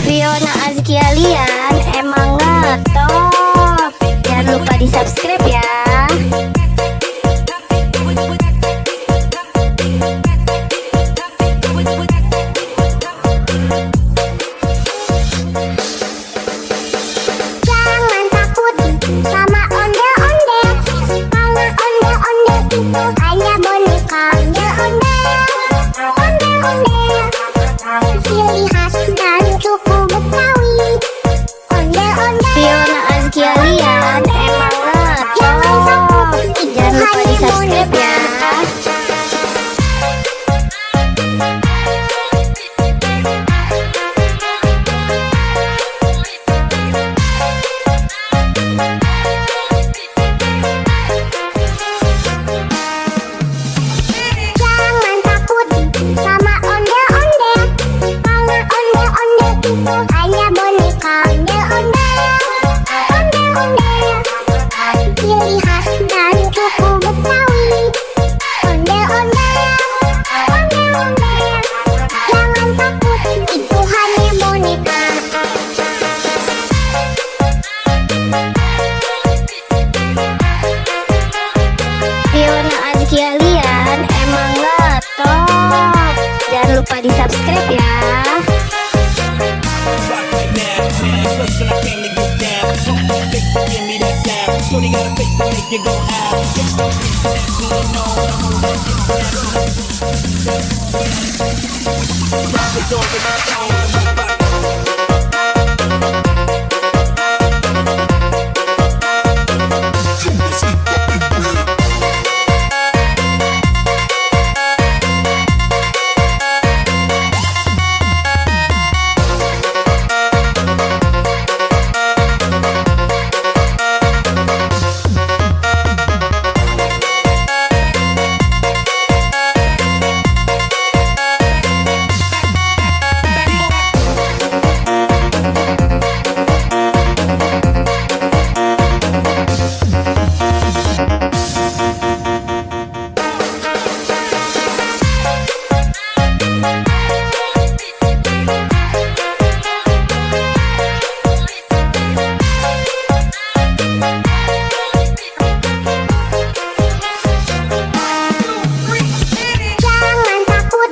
Fiona Azkia Lian emang ngetop. Jangan lupa di subscribe ya. Jangan takut sama ondel-ondel, karena ondel-ondel itu hanya boneka. Ondel-ondel, ondel-ondel, ciri khas dan suku Betawi. Ondel-ondel, Fiona Azkia Lian emang ngetop. Jangan lupa di subscribe ya. jangan takut sama ondel-ondel, karena ondel-ondel itu hanya boneka. Ondel-ondel, ondel-ondel, ciri khas dan suku Betawi. Ondel-ondel, ondel-ondel, jangan takut, itu hanya boneka. Fiona Azkia Lian emang ngetop. Jangan lupa di subscribe ya. Jangan takut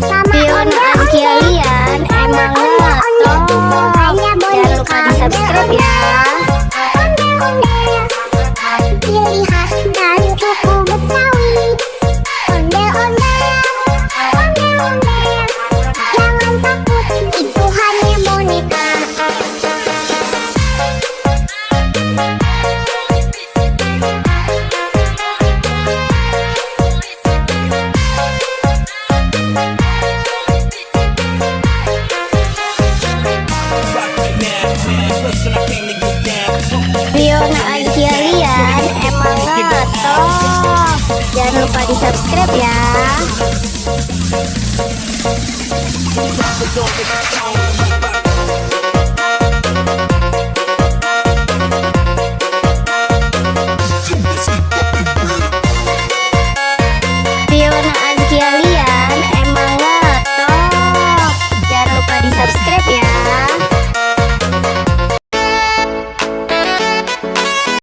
sama Fiona Azkia Lian emang ngetop. Jangan lupa di subscribe ya. Ondel-ondel, ciri khas dan suku Betawi. Ondel-ondel, ondel-ondel, jangan takut, itu hanya boneka. Fiona Azkia Lian emang ngetop. Jangan lupa di subscribe ya.